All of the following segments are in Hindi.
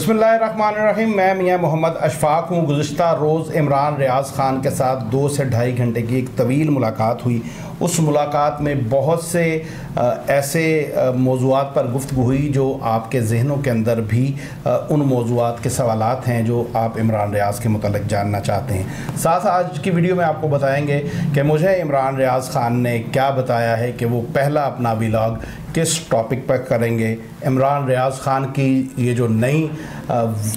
बिस्मिल्लाहिर्रहमानिर्रहीम। मैं मियां मोहम्मद अशफाक हूँ। गुज़िश्ता रोज़ इमरान रियाज़ ख़ान के साथ 2 से ढाई घंटे की एक तवील मुलाकात हुई। उस मुलाकात में बहुत से ऐसे मौज़ूआत पर गुफ्तगू हुई जो आपके ज़हनों के अंदर भी उन मौज़ूआत के सवालात हैं जो आप इमरान रियाज़ के मुतल्लिक़ जानना चाहते हैं। साथ आज की वीडियो में आपको बताएंगे कि मुझे इमरान रियाज़ ख़ान ने क्या बताया है कि वो पहला अपना व्लॉग किस टॉपिक पर करेंगे। इमरान रियाज़ ख़ान की ये जो नई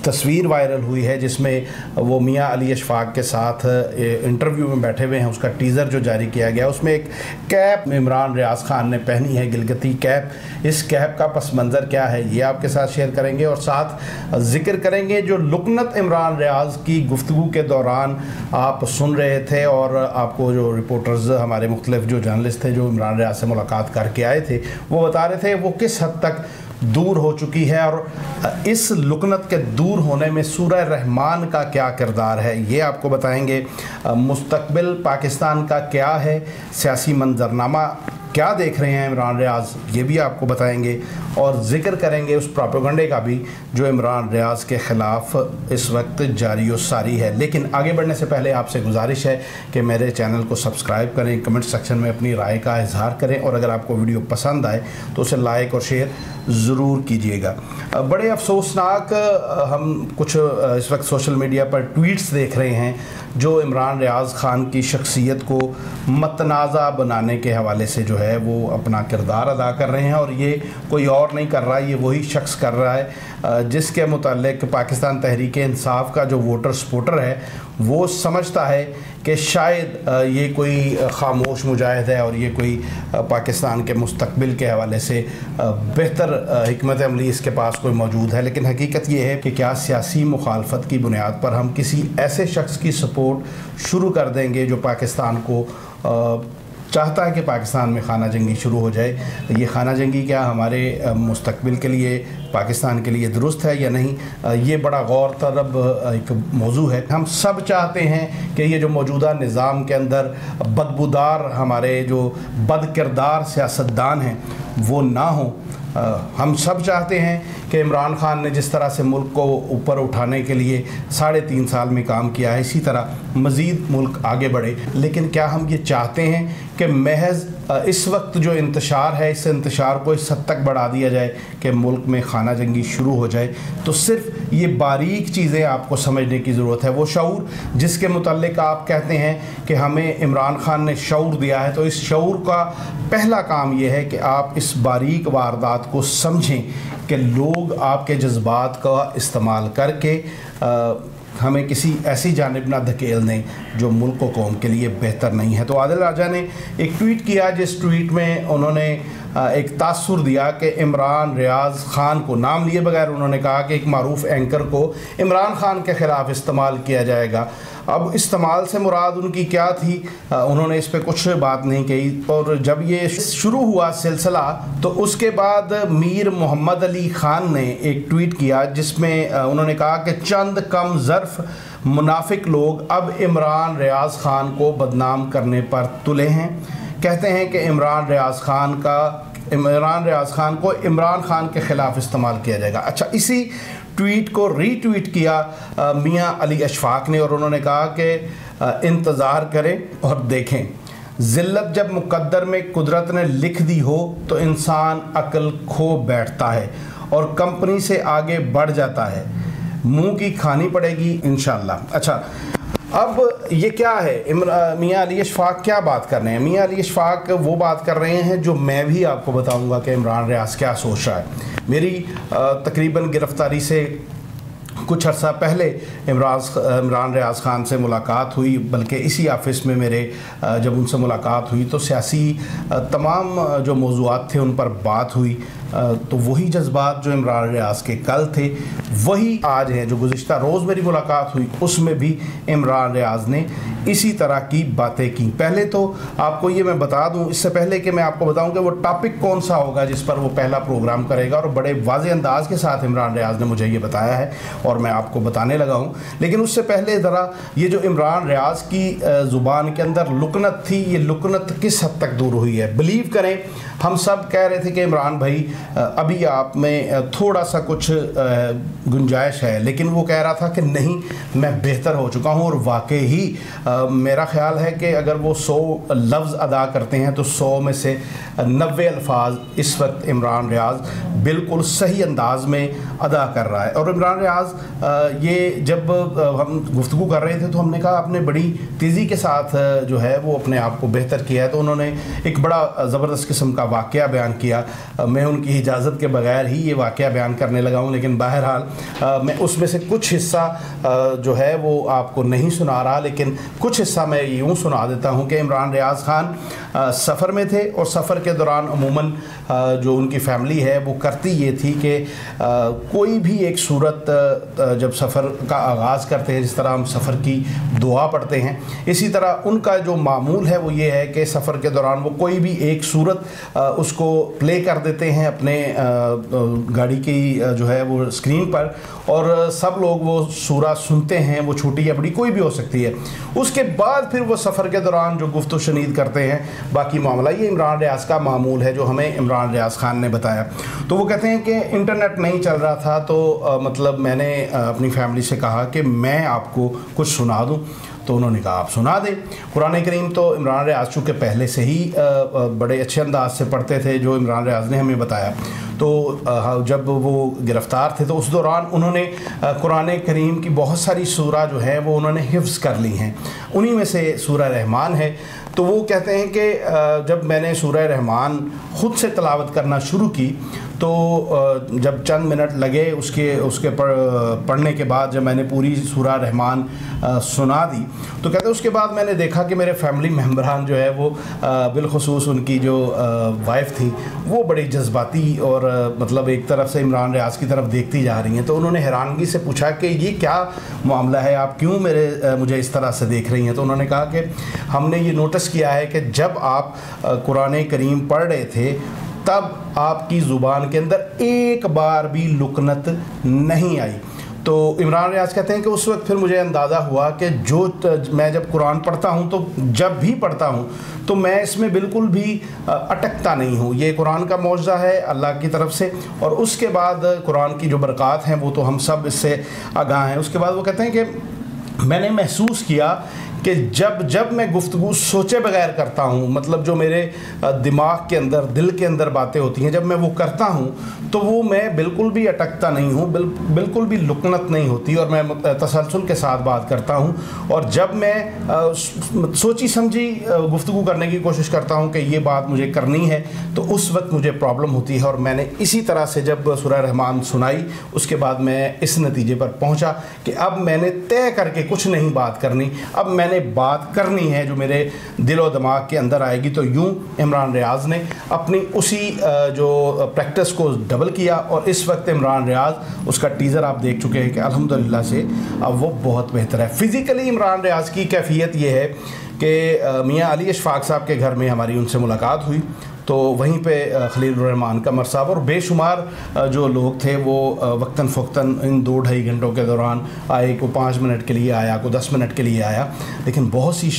तस्वीर वायरल हुई है जिसमें वो मियां अली अशफाक के साथ इंटरव्यू में बैठे हुए हैं, उसका टीज़र जो जारी किया गया उसमें एक कैप इमरान रियाज़ ख़ान ने पहनी है, गिलगिती कैप। इस कैप का पस मंज़र क्या है ये आपके साथ शेयर करेंगे और साथ ज़िक्र करेंगे जो लुकनत इमरान रियाज़ की गुफ्तगू के दौरान आप सुन रहे थे और आपको जो रिपोर्टर्स हमारे मुख्तलिफ जो जर्नलिस्ट थे जो इमरान रियाज़ से मुलाकात करके आए थे वो बता रहे थे वो किस हद तक दूर हो चुकी है और इस लुकनत के दूर होने में सूरह रहमान का क्या किरदार है ये आपको बताएंगे। मुस्तकबिल पाकिस्तान का क्या है, सियासी मंजरनामा क्या देख रहे हैं इमरान रियाज़ ये भी आपको बताएंगे और ज़िक्र करेंगे उस प्रोपेगेंडे का भी जो इमरान रियाज़ के ख़िलाफ़ इस वक्त जारी और सारी है। लेकिन आगे बढ़ने से पहले आपसे गुजारिश है कि मेरे चैनल को सब्सक्राइब करें, कमेंट सेक्शन में अपनी राय का इजहार करें और अगर आपको वीडियो पसंद आए तो उसे लाइक और शेयर ज़रूर कीजिएगा। बड़े अफसोसनाक हम कुछ इस वक्त सोशल मीडिया पर ट्वीट्स देख रहे हैं जो इमरान रियाज़ ख़ान की शख्सियत को मतनाज़ा बनाने के हवाले से जो है वो अपना किरदार अदा कर रहे हैं और ये कोई और नहीं कर रहा है, ये वही शख्स कर रहा है जिसके मुताल्लिक़ पाकिस्तान तहरीक इंसाफ का जो वोटर सपोर्टर है वो समझता है कि शायद ये कोई ख़ामोश मुजाहिद है और ये कोई पाकिस्तान के मुस्तकबिल के हवाले से बेहतर हिकमत अमली इसके पास कोई मौजूद है। लेकिन हकीकत ये है कि क्या सियासी मुखालफत की बुनियाद पर हम किसी ऐसे शख्स की सपोर्ट शुरू कर देंगे जो पाकिस्तान को चाहता है कि पाकिस्तान में खाना जंगी शुरू हो जाए। ये खाना जंगी क्या हमारे मुस्तकबिल के लिए पाकिस्तान के लिए दुरुस्त है या नहीं, ये बड़ा गौर तलब एक मौजू है। हम सब चाहते हैं कि ये जो मौजूदा निज़ाम के अंदर बदबूदार हमारे जो बद किरदार सियासतदान हैं वो ना हों। हम सब चाहते हैं कि इमरान ख़ान ने जिस तरह से मुल्क को ऊपर उठाने के लिए 3.5 साल में काम किया है इसी तरह मज़ीद मुल्क आगे बढ़े। लेकिन क्या हम ये चाहते हैं कि महज इस वक्त जो इंतशार है इस इंतशार को इस हद तक बढ़ा दिया जाए कि मुल्क में खाना जंगी शुरू हो जाए? तो सिर्फ ये बारीक चीज़ें आपको समझने की ज़रूरत है। वो शऊर जिसके मुतल्लिक़ आप कहते हैं कि हमें इमरान ख़ान ने शऊर दिया है, तो इस शऊर का पहला काम ये है कि आप इस बारीक वारदात को समझें कि लोग आपके जज्बात का इस्तेमाल करके हमें किसी ऐसी जानिब ना धकेल दें जो मुल्क व कौम के लिए बेहतर नहीं है। तो आदिल राजा ने एक ट्वीट किया जिस ट्वीट में उन्होंने एक तासुर दिया कि इमरान रियाज़ ख़ान को नाम लिए बगैर उन्होंने कहा कि एक मारूफ एंकर को इमरान ख़ान के ख़िलाफ़ इस्तेमाल किया जाएगा। अब इस्तेमाल से मुराद उनकी क्या थी उन्होंने इस पर कुछ बात नहीं कही। और जब ये शुरू हुआ सिलसिला तो उसके बाद मीर मोहम्मद अली ख़ान ने एक ट्वीट किया जिसमें उन्होंने कहा कि चंद कम ज़र्फ़ मुनाफिक लोग अब इमरान रियाज़ ख़ान को बदनाम करने पर तुले हैं। कहते हैं कि इमरान रियाज़ ख़ान को इमरान ख़ान के ख़िलाफ़ इस्तेमाल किया जाएगा। अच्छा, इसी ट्वीट को रीट्वीट किया मियां अली अशफाक ने और उन्होंने कहा कि इंतज़ार करें और देखें, ज़िल्लत जब मुक़द्दर में कुदरत ने लिख दी हो तो इंसान अक्ल खो बैठता है और कंपनी से आगे बढ़ जाता है। मुंह की खानी पड़ेगी इंशाअल्लाह। अच्छा, अब ये क्या है, मियां अली अशफाक क्या बात कर रहे हैं? मियां अली अशफाक वो बात कर रहे हैं जो मैं भी आपको बताऊंगा कि इमरान रियाज़ क्या सोच रहा है। मेरी तकरीबन गिरफ़्तारी से कुछ अर्सा पहले इमरान रियाज़ ख़ान से मुलाकात हुई, बल्कि इसी ऑफ़िस में मेरे जब उनसे मुलाकात हुई तो सियासी तमाम जो मौज़ूआत थे उन पर बात हुई। तो वही जज्बात जो इमरान रियाज़ के कल थे वही आज हैं। जो गुज़िश्ता रोज़ मेरी मुलाकात हुई उसमें भी इमरान रियाज़ ने इसी तरह की बातें की। पहले तो आपको ये मैं बता दूं, इससे पहले कि मैं आपको बताऊं कि वो टॉपिक कौन सा होगा जिस पर वो पहला प्रोग्राम करेगा, और बड़े वाज़ेह अंदाज के साथ इमरान रियाज़ ने मुझे ये बताया है और मैं आपको बताने लगा हूँ। लेकिन उससे पहले ज़रा ये जो इमरान रियाज़ की ज़ुबान के अंदर लुकनत थी, ये लुकनत किस हद तक दूर हुई है। बिलीव करें हम सब कह रहे थे कि इमरान भाई अभी आप में थोड़ा सा कुछ गुंजाइश है, लेकिन वो कह रहा था कि नहीं, मैं बेहतर हो चुका हूँ। और वाकई ही मेरा ख्याल है कि अगर वो 100 लफ्ज़ अदा करते हैं तो 100 में से 90 अल्फाज इस वक्त इमरान रियाज़ बिल्कुल सही अंदाज में अदा कर रहा है। और इमरान रियाज़ ये जब हम गुफ्तगू कर रहे थे तो हमने कहा आपने बड़ी तेज़ी के साथ जो है वो अपने आप को बेहतर किया है। तो उन्होंने एक बड़ा ज़बरदस्त किस्म का वाक़या बयान किया। मैं उनकी इजाज़त के बगैर ही ये वाक़या बयान करने लगा हूँ, लेकिन बहरहाल मैं उसमें से कुछ हिस्सा जो है वो आपको नहीं सुना रहा, लेकिन कुछ हिस्सा मैं यूँ सुना देता हूँ कि इमरान रियाज़ खान सफ़र में थे और सफ़र के दौरान अमूमन जो उनकी फ़ैमिली है वो करती ये थी कि कोई भी एक सूरत जब सफ़र का आगाज़ करते हैं, जिस तरह हम सफ़र की दुआ पढ़ते हैं, इसी तरह उनका जो मामूल है वो ये है कि सफ़र के दौरान वो कोई भी एक सूरत उसको प्ले कर देते हैं अपने गाड़ी की जो है वो स्क्रीन पर, और सब लोग वो सूरा सुनते हैं, वो छोटी या बड़ी कोई भी हो सकती है। उसके बाद फिर वो सफ़र के दौरान जो गुफ्त शनीद करते हैं बाकी मामला, ये इमरान रियाज़ का मामूल है जो हमें इमरान रियाज़ खान ने बताया। तो वो कहते हैं कि इंटरनेट नहीं चल रहा था, तो मतलब मैंने अपनी फैमिली से कहा कि मैं आपको कुछ सुना दूं। तो उन्होंने कहा आप सुना दें। कुरान करीम तो इमरान रियाज़ चूँकि पहले से ही बड़े अच्छे अंदाज से पढ़ते थे, जो इमरान रियाज़ ने हमें बताया। तो जब वो गिरफ़्तार थे तो उस दौरान उन्होंने कुरान करीम की बहुत सारी सूरा जो है वो उन्होंने हिफ्ज़ कर ली हैं। उन्हीं में से सूरह रहमान है। तो वो कहते हैं कि जब मैंने सूरह रहमान ख़ुद से तिलावत करना शुरू की तो जब चंद मिनट लगे उसके पढ़ने के बाद जब मैंने पूरी सूरह रहमान सुना दी, तो कहते हैं उसके बाद मैंने देखा कि मेरे फैमिली मेम्बरान जो है वो बिलखुसूस उनकी जो वाइफ थी वो बड़ी जज्बाती और मतलब एक तरफ से इमरान रियाज़ की तरफ देखती जा रही हैं। तो उन्होंने हैरानगी से पूछा कि ये क्या मामला है, आप क्यों मुझे इस तरह से देख रही हैं। तो उन्होंने कहा कि हमने ये नोटिस किया है कि जब आप कुरान करीम पढ़ रहे थे तब आपकी ज़ुबान के अंदर एक बार भी लुकनत नहीं आई। तो इमरान रियाज़ कहते हैं कि उस वक्त फिर मुझे अंदाज़ा हुआ कि मैं जब कुरान पढ़ता हूँ तो जब भी पढ़ता हूँ तो मैं इसमें बिल्कुल भी अटकता नहीं हूँ। ये कुरान का मौजज़ा है अल्लाह की तरफ से, और उसके बाद कुरान की जो बरक़ात हैं वो तो हम सब इससे आगाह हैं। उसके बाद वो कहते हैं कि मैंने महसूस किया कि जब मैं गुफ्तगू सोचे बगैर करता हूँ, मतलब जो मेरे दिमाग के अंदर दिल के अंदर बातें होती हैं, जब मैं वो करता हूँ तो वो मैं बिल्कुल भी अटकता नहीं हूँ, बिल्कुल भी लुकनत नहीं होती, और मैं तसलसल के साथ बात करता हूँ। और जब मैं सोची समझी गुफ्तगू करने की कोशिश करता हूँ कि ये बात मुझे करनी है तो उस वक्त मुझे प्रॉब्लम होती है। और मैंने इसी तरह से जब सूरह रहमान सुनाई उसके बाद मैं इस नतीजे पर पहुँचा कि अब मैंने तय करके कुछ नहीं बात करनी, अब मैंने बात करनी है जो मेरे दिल और दिमाग के अंदर आएगी। तो यूं इमरान रियाज़ ने अपनी उसी जो प्रैक्टिस को डबल किया, और इस वक्त इमरान रियाज़ उसका टीज़र आप देख चुके हैं कि अल्हम्दुलिल्लाह से अब वो बहुत बेहतर है। फ़िज़िकली इमरान रियाज़ की कैफियत ये है कि मियाँ अली अशफाक साहब के घर में हमारी उनसे मुलाकात हुई, तो वहीं पे खलीलुर्रहमान कमर साहब और बेशुमार जो लोग थे वो वक्तन फ़वक्तन इन 2-2.5 घंटों के दौरान आए। को 5 मिनट के लिए आया, को 10 मिनट के लिए आया, लेकिन बहुत सी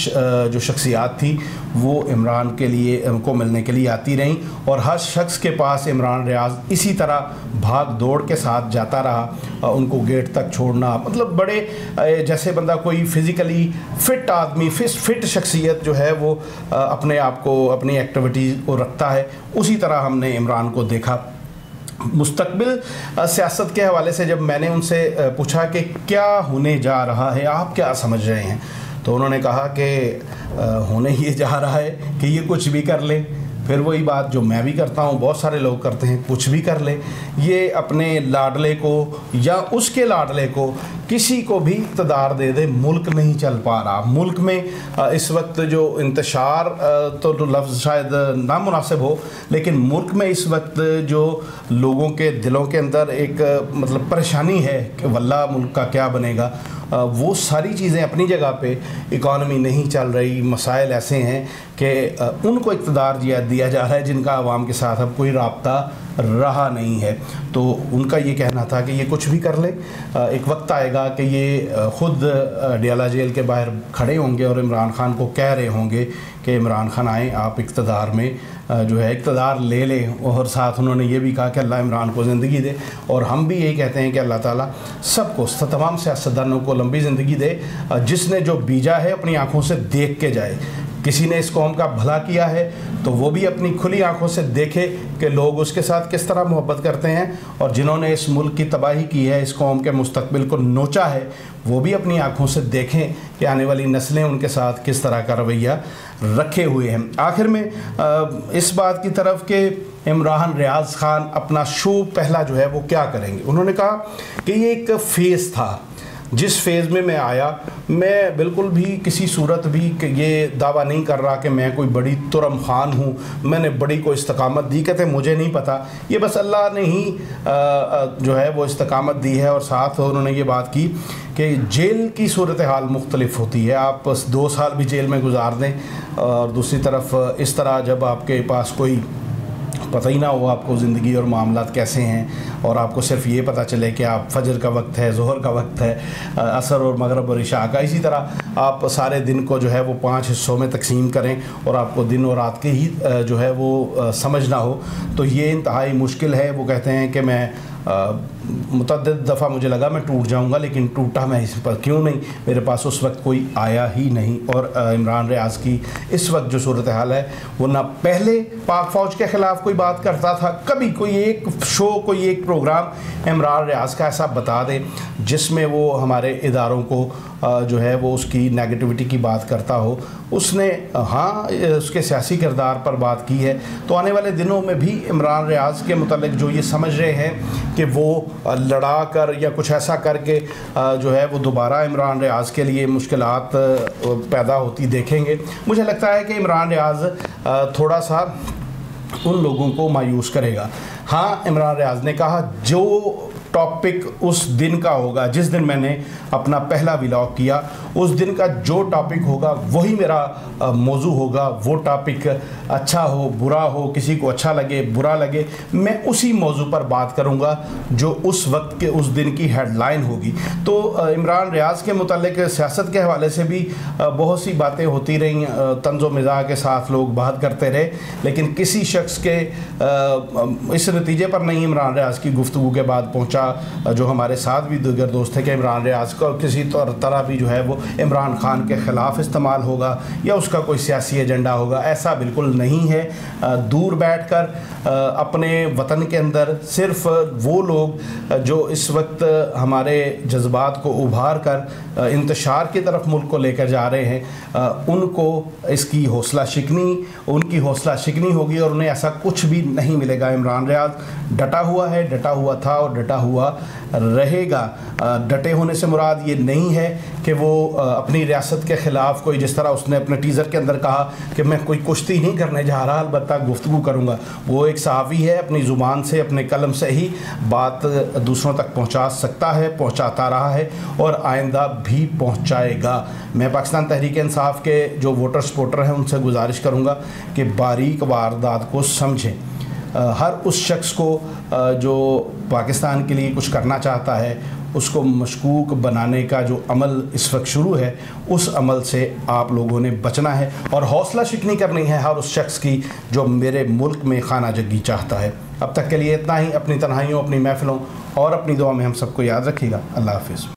जो शख्सियात थी वो इमरान के लिए को मिलने के लिए आती रहीं, और हर शख्स के पास इमरान रियाज़ इसी तरह भाग दौड़ के साथ जाता रहा, उनको गेट तक छोड़ना, मतलब बड़े जैसे बंदा कोई फ़िज़िकली फ़िट आदमी, फ़िट शख्सियत जो है वो अपने आप को, अपनी एक्टिविटीज़ को रखता है, उसी तरह हमने इमरान को देखा। मुस्तकबिल सियासत के हवाले से जब मैंने उनसे पूछा कि क्या होने जा रहा है, आप क्या समझ रहे हैं, तो उन्होंने कहा कि होने ये जा रहा है कि ये कुछ भी कर ले। फिर वही बात जो मैं भी करता हूँ, बहुत सारे लोग करते हैं, कुछ भी कर ले, ये अपने लाडले को या उसके लाडले को किसी को भी इक़्तिदार दे दे, मुल्क नहीं चल पा रहा। मुल्क में इस वक्त जो इंतशार तो लफ्ज़ शायद नामुनासिब हो, लेकिन मुल्क में इस वक्त जो लोगों के दिलों के अंदर एक मतलब परेशानी है कि वल्लाह मुल्क का क्या बनेगा, वो सारी चीज़ें अपनी जगह पे, इकॉनमी नहीं चल रही, मसाइल ऐसे हैं कि उनको इक़्तिदार दिया जा रहा है जिनका आवाम के साथ अब कोई राब्ता रहा नहीं है। तो उनका ये कहना था कि ये कुछ भी कर ले, एक वक्त आएगा कि ये ख़ुद डियाला जेल के बाहर खड़े होंगे और इमरान खान को कह रहे होंगे कि इमरान खान आए, आप इक़्तिदार में जो है इक़्तिदार ले लें। और साथ उन्होंने ये भी कहा कि अल्लाह इमरान को ज़िंदगी दे, और हम भी यही कहते हैं कि अल्लाह ताला सबको, तमाम सियासतदानों को लंबी ज़िंदगी दे। जिसने जो बीजा है अपनी आँखों से देख के जाए। किसी ने इस कौम का भला किया है तो वो भी अपनी खुली आंखों से देखे कि लोग उसके साथ किस तरह मोहब्बत करते हैं, और जिन्होंने इस मुल्क की तबाही की है, इस कौम के मुस्तकबिल को नोचा है, वो भी अपनी आंखों से देखें कि आने वाली नस्लें उनके साथ किस तरह का रवैया रखे हुए हैं। आखिर में इस बात की तरफ कि इमरान रियाज खान अपना शो पहला जो है वो क्या करेंगे। उन्होंने कहा कि ये एक फ़ेज़ था, जिस फेज़ में मैं आया, मैं बिल्कुल भी किसी सूरत भी ये दावा नहीं कर रहा कि मैं कोई बड़ी तुरम खान हूँ, मैंने बड़ी कोई इस्तकामत दी। कहते मुझे नहीं पता, ये बस अल्लाह ने ही जो है वो इस्तकामत दी है। और साथ उन्होंने ये बात की कि जेल की सूरत हाल मुख्तलिफ होती है, आप 2 साल भी जेल में गुजार दें, और दूसरी तरफ इस तरह जब आपके पास कोई पता ही ना हो आपको ज़िंदगी और मामलात कैसे हैं, और आपको सिर्फ ये पता चले कि आप फजर का वक्त है, ज़ोहर का वक्त है, असर और मगरब और इशा का, इसी तरह आप सारे दिन को जो है वो 5 हिस्सों में तकसीम करें और आपको दिन और रात के ही जो है वो समझना हो, तो ये इंतहाई मुश्किल है। वो कहते हैं कि मैं मुतअद्दिद दफ़ा मुझे लगा मैं टूट जाऊंगा, लेकिन टूटा मैं इस पर क्यों नहीं, मेरे पास उस वक्त कोई आया ही नहीं। और इमरान रियाज की इस वक्त जो सूरत हाल है, वो ना पहले पाक फ़ौज के ख़िलाफ़ कोई बात करता था, कभी कोई एक शो, कोई एक प्रोग्राम इमरान रियाज का ऐसा बता दे जिसमें वो हमारे इदारों को जो है वो उसकी नेगेटिविटी की बात करता हो। उसने हाँ उसके सियासी किरदार पर बात की है, तो आने वाले दिनों में भी इमरान रियाज के मुतालिक जो ये समझ रहे हैं कि वो लड़ा कर या कुछ ऐसा करके जो है वो दोबारा इमरान रियाज के लिए मुश्किलात पैदा होती देखेंगे। मुझे लगता है कि इमरान रियाज थोड़ा सा उन लोगों को मायूस करेगा। हाँ, इमरान रियाज ने कहा जो टॉपिक उस दिन का होगा, जिस दिन मैंने अपना पहला व्लॉग किया, उस दिन का जो टॉपिक होगा वही मेरा मौजू होगा। वो टॉपिक अच्छा हो बुरा हो, किसी को अच्छा लगे बुरा लगे, मैं उसी मौजू पर बात करूंगा जो उस वक्त के उस दिन की हेडलाइन होगी। तो इमरान रियाज के मुतालिक सियासत के हवाले से भी बहुत सी बातें होती रहीं, तंज़ो मिज़ाह के साथ लोग बात करते रहे, लेकिन किसी शख्स के इस नतीजे पर नहीं इमरान रियाज की गुफ्तगू के बाद पहुँचा, जो हमारे साथ भी दीगर दोस्त थे, कि इमरान रियाज को किसी तरह भी जो है वो इमरान खान के ख़िलाफ़ इस्तेमाल होगा या उसका कोई सियासी एजेंडा होगा। ऐसा बिल्कुल नहीं है। दूर बैठकर अपने वतन के अंदर सिर्फ वो लोग जो इस वक्त हमारे जज्बात को उभार कर इंतशार की तरफ मुल्क को लेकर जा रहे हैं, उनको इसकी हौसला शिकनी होगी और उन्हें ऐसा कुछ भी नहीं मिलेगा। इमरान रियाज डटा हुआ है, डटा हुआ था और डटा हुआ रहेगा। डटे होने से मुराद ये नहीं है कि वो अपनी रियासत के ख़िलाफ़ कोई, जिस तरह उसने अपने टीज़र के अंदर कहा कि मैं कोई कुश्ती नहीं करने जा रहा, अलबत्ता गुफ्तगू करूँगा। वो एक सहाफ़ी है, अपनी ज़ुबान से अपने कलम से ही बात दूसरों तक पहुँचा सकता है, पहुँचाता रहा है और आइंदा भी पहुँचाएगा। मैं पाकिस्तान तहरीक इंसाफ के जो वोटर सपोर्टर हैं उनसे गुजारिश करूँगा कि बारीक वारदात को समझें। हर उस शख्स को जो पाकिस्तान के लिए कुछ करना चाहता है, उसको मशकूक बनाने का जो अमल इस वक्त शुरू है, उस अमल से आप लोगों ने बचना है और हौसला शिकनी करनी है हर उस शख्स की जो मेरे मुल्क में खाना जगी चाहता है। अब तक के लिए इतना ही। अपनी तन्हाइयों, अपनी महफ़िलों और अपनी दुआ में हम सबको याद रखिएगा। अल्लाह हाफ़िज़।